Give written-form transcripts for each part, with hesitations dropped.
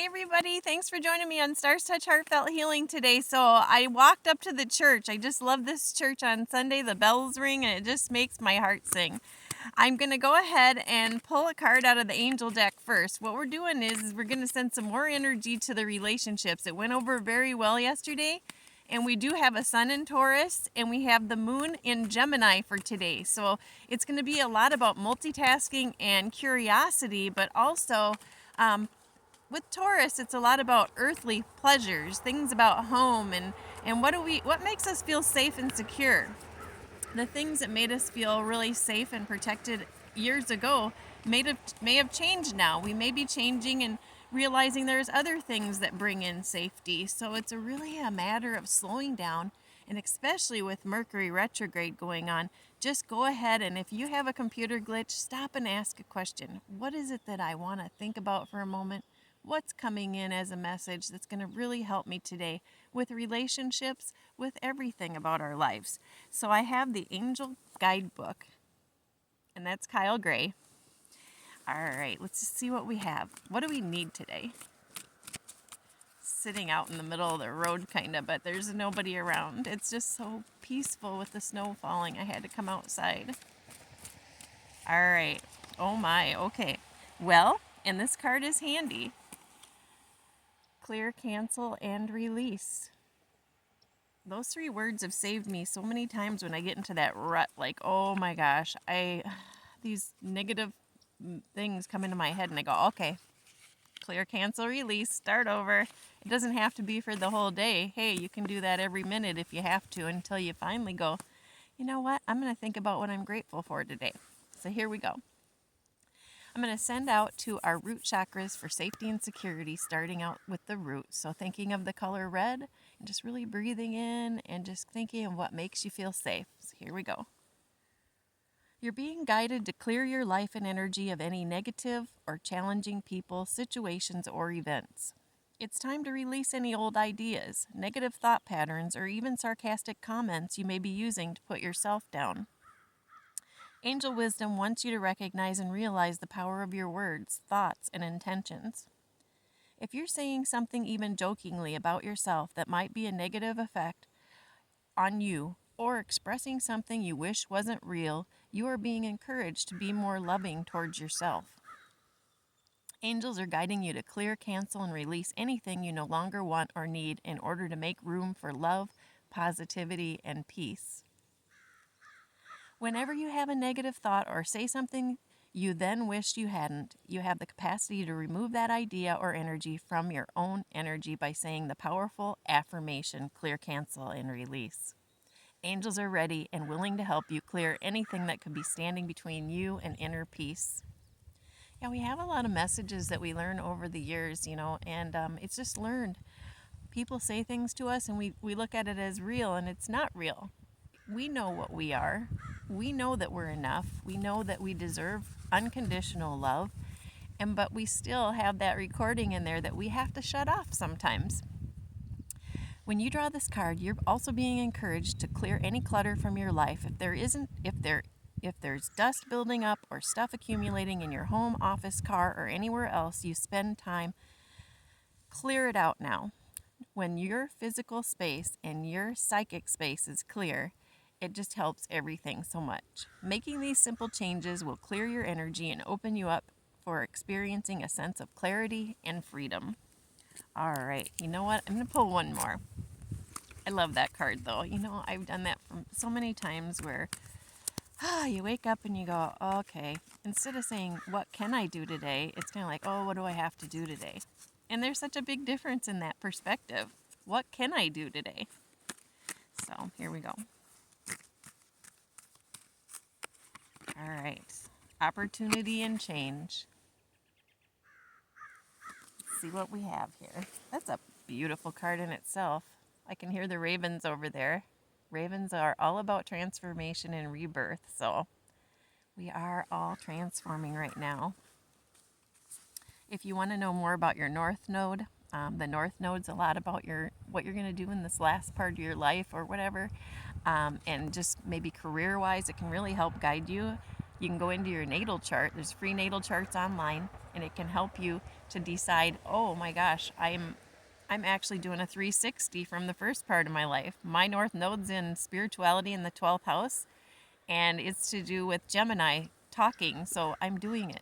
Hey everybody, thanks for joining me on Starrstouch Heartfelt Healing today. So I walked up to the church. I just love this church on Sunday. The bells ring and it just makes my heart sing. I'm going to go ahead and pull a card out of the angel deck first. What we're doing is we're going to send some more energy to the relationships. It went over very well yesterday. And we do have a sun in Taurus and we have the moon in Gemini for today. So it's going to be a lot about multitasking and curiosity, but also with Taurus, it's a lot about earthly pleasures, things about home and what makes us feel safe and secure. The things that made us feel really safe and protected years ago may have changed now. We may be changing and realizing there's other things that bring in safety. So it's really a matter of slowing down, and especially with Mercury Retrograde going on, just go ahead and if you have a computer glitch, stop and ask a question. What is it that I want to think about for a moment? What's coming in as a message that's going to really help me today with relationships, with everything about our lives? So I have the Angel Guidebook, and that's Kyle Gray. All right, let's just see what we have. What do we need today? Sitting out in the middle of the road kind of, but there's nobody around. It's just so peaceful with the snow falling. I had to come outside. All right. Oh my, okay. Well, and this card is handy. Clear, cancel, and release. Those three words have saved me so many times when I get into that rut, like, oh my gosh, these negative things come into my head and I go, okay, clear, cancel, release, start over. It doesn't have to be for the whole day. Hey, you can do that every minute if you have to until you finally go, you know what, I'm going to think about what I'm grateful for today. So here we go. I'm going to send out to our root chakras for safety and security, starting out with the root. So thinking of the color red and just really breathing in and just thinking of what makes you feel safe. So here we go. You're being guided to clear your life and energy of any negative or challenging people, situations, or events. It's time to release any old ideas, negative thought patterns, or even sarcastic comments you may be using to put yourself down. Angel wisdom wants you to recognize and realize the power of your words, thoughts, and intentions. If you're saying something even jokingly about yourself that might be a negative effect on you, or expressing something you wish wasn't real, you are being encouraged to be more loving towards yourself. Angels are guiding you to clear, cancel, and release anything you no longer want or need in order to make room for love, positivity, and peace. Whenever you have a negative thought or say something you then wished you hadn't, you have the capacity to remove that idea or energy from your own energy by saying the powerful affirmation, clear, cancel, and release. Angels are ready and willing to help you clear anything that could be standing between you and inner peace. Yeah, we have a lot of messages that we learn over the years, and it's just learned. People say things to us and we look at it as real, and it's not real. We know what we are. We know that we're enough. We know that we deserve unconditional love, but we still have that recording in there that we have to shut off sometimes. When you draw this card, you're also being encouraged to clear any clutter from your life. If there's dust building up or stuff accumulating in your home, office, car, or anywhere else you spend time, clear it out now. When your physical space and your psychic space is clear, it just helps everything so much. Making these simple changes will clear your energy and open you up for experiencing a sense of clarity and freedom. All right, you know what? I'm going to pull one more. I love that card, though. I've done that so many times where you wake up and you go, okay. Instead of saying, what can I do today? It's kind of like, oh, what do I have to do today? And there's such a big difference in that perspective. What can I do today? So here we go. All right. Opportunity and change. Let's see what we have here. That's a beautiful card in itself. I can hear the ravens over there. Ravens are all about transformation and rebirth, so we are all transforming right now. If you want to know more about your North Node, the North Node's a lot about what you're going to do in this last part of your life or whatever, and just maybe career-wise, it can really help guide you You can go into your natal chart. There's free natal charts online, and it can help you to decide, oh my gosh, I'm actually doing a 360 from the first part of my life. My North Node's in spirituality in the 12th house, and it's to do with Gemini talking. So I'm doing it.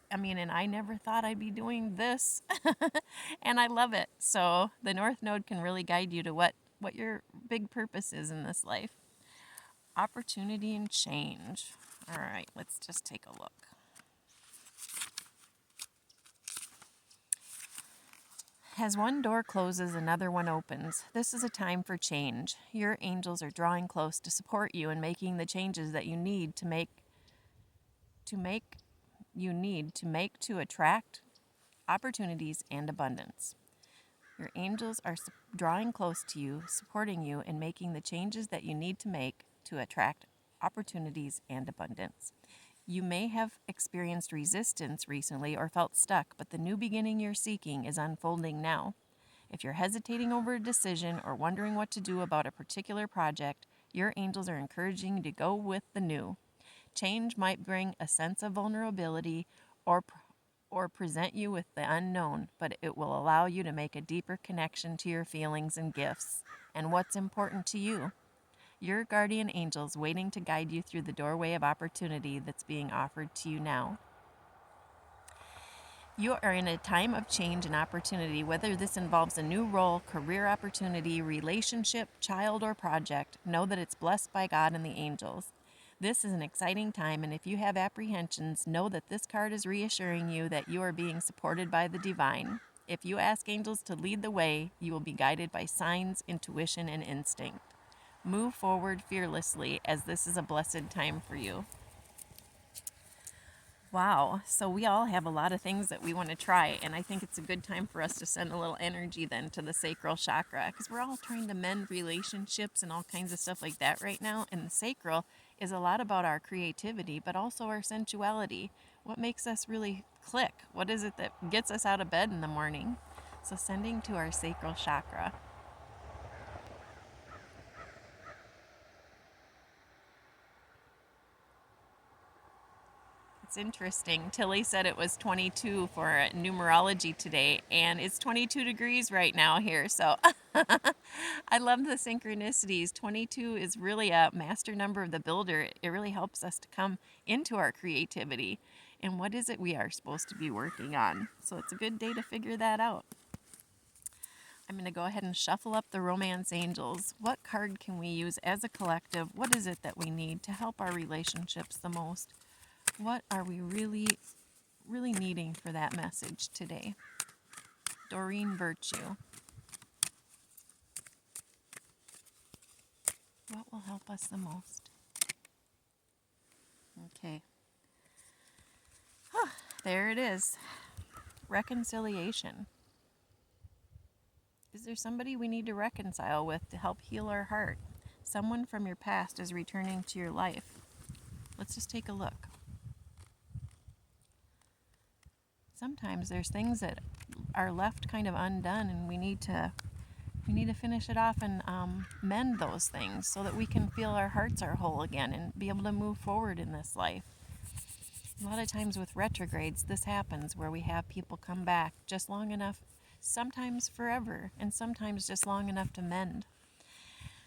And I never thought I'd be doing this, and I love it. So the North Node can really guide you to what your big purpose is in this life. Opportunity and change. All right, let's just take a look. As one door closes, another one opens. This is a time for change. Your angels are drawing close to support you in making the changes that you need to attract opportunities and abundance. Your angels are drawing close to you, supporting you in making the changes that you need to make to attract opportunities and abundance. You may have experienced resistance recently or felt stuck, but the new beginning you're seeking is unfolding now. If you're hesitating over a decision or wondering what to do about a particular project, your angels are encouraging you to go with the new. Change might bring a sense of vulnerability or present you with the unknown, but it will allow you to make a deeper connection to your feelings and gifts and what's important to you. Your guardian angels waiting to guide you through the doorway of opportunity that's being offered to you now. You are in a time of change and opportunity, whether this involves a new role, career opportunity, relationship, child, or project. Know that it's blessed by God and the angels. This is an exciting time, and if you have apprehensions, know that this card is reassuring you that you are being supported by the divine. If you ask angels to lead the way, you will be guided by signs, intuition, and instinct. Move forward fearlessly, as this is a blessed time for you. Wow, so we all have a lot of things that we want to try, and I think it's a good time for us to send a little energy then to the sacral chakra, because we're all trying to mend relationships and all kinds of stuff like that right now, and the sacral is a lot about our creativity, but also our sensuality. What makes us really click? What is it that gets us out of bed in the morning? So sending to our sacral chakra. It's interesting. Tilly said it was 22 for numerology today, and it's 22 degrees right now here. So I love the synchronicities. 22 is really a master number of the builder. It really helps us to come into our creativity. And what is it we are supposed to be working on? So it's a good day to figure that out. I'm going to go ahead and shuffle up the romance angels. What card can we use as a collective? What is it that we need to help our relationships the most? What are we really needing for that message today? Doreen Virtue. What will help us the most? Okay. There it is. Reconciliation. Is there somebody we need to reconcile with to help heal our heart? Someone from your past is returning to your life. Let's just take a look. Sometimes there's things that are left kind of undone, and we need to finish it off and mend those things so that we can feel our hearts are whole again and be able to move forward in this life. A lot of times with retrogrades, this happens where we have people come back just long enough, sometimes forever, and sometimes just long enough to mend.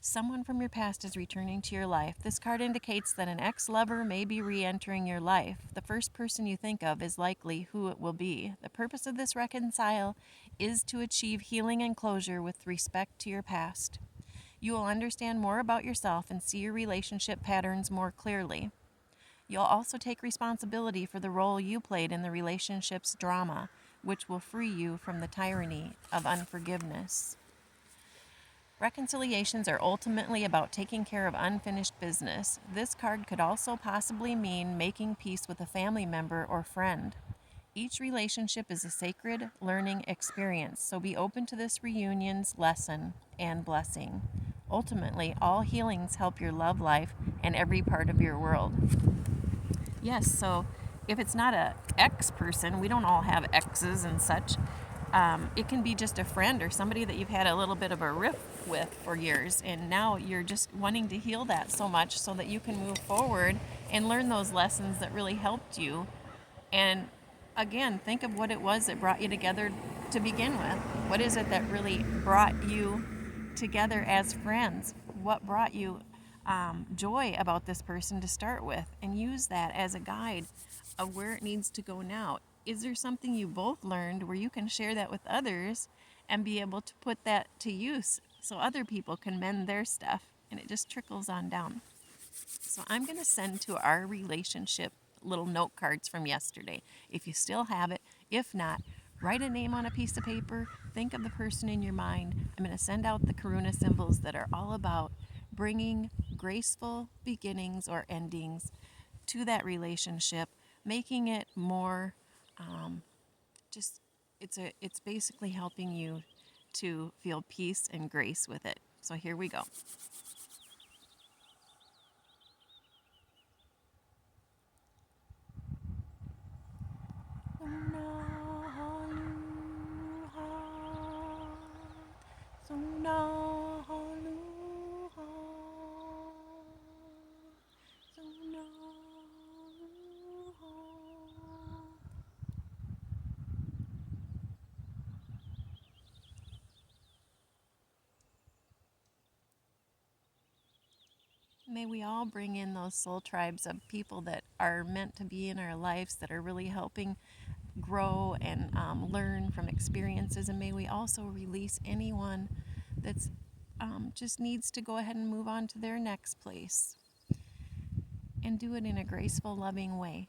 Someone from your past is returning to your life. This card indicates that an ex-lover may be re-entering your life. The first person you think of is likely who it will be. The purpose of this reconcile is to achieve healing and closure with respect to your past. You will understand more about yourself and see your relationship patterns more clearly. You'll also take responsibility for the role you played in the relationship's drama, which will free you from the tyranny of unforgiveness. Reconciliations are ultimately about taking care of unfinished business. This card could also possibly mean making peace with a family member or friend. Each relationship is a sacred learning experience, so be open to this reunion's lesson and blessing. Ultimately, all healings help your love life and every part of your world. Yes, so if it's not an ex person, we don't all have exes and such. It can be just a friend or somebody that you've had a little bit of a rift with for years, and now you're just wanting to heal that so much so that you can move forward and learn those lessons that really helped you. And again, think of what it was that brought you together to begin with. What is it that really brought you together as friends? What brought you joy about this person to start with? And use that as a guide of where it needs to go now. Is there something you both learned where you can share that with others and be able to put that to use so other people can mend their stuff? And it just trickles on down. So I'm going to send to our relationship little note cards from yesterday. If you still have it, if not, write a name on a piece of paper, think of the person in your mind. I'm going to send out the Karuna symbols that are all about bringing graceful beginnings or endings to that relationship, making it more just it's basically helping you to feel peace and grace with it. So here we go. May we all bring in those soul tribes of people that are meant to be in our lives, that are really helping grow and learn from experiences. And may we also release anyone that's just needs to go ahead and move on to their next place and do it in a graceful, loving way.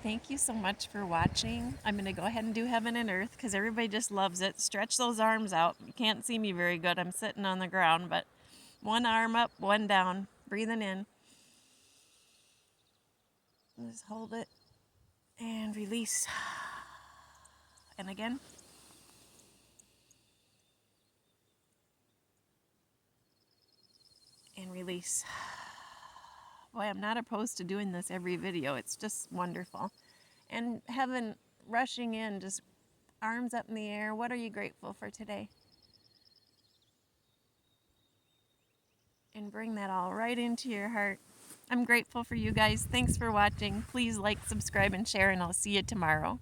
Thank you so much for watching. I'm going to go ahead and do heaven and earth because everybody just loves it. Stretch those arms out. You can't see me very good. I'm sitting on the ground, but one arm up, one down. Breathing in. Just hold it and release. And again. And release. Boy, I'm not opposed to doing this every video. It's just wonderful. And heaven rushing in, just arms up in the air. What are you grateful for today? And bring that all right into your heart. I'm grateful for you guys. Thanks for watching. Please like, subscribe, and share, and I'll see you tomorrow.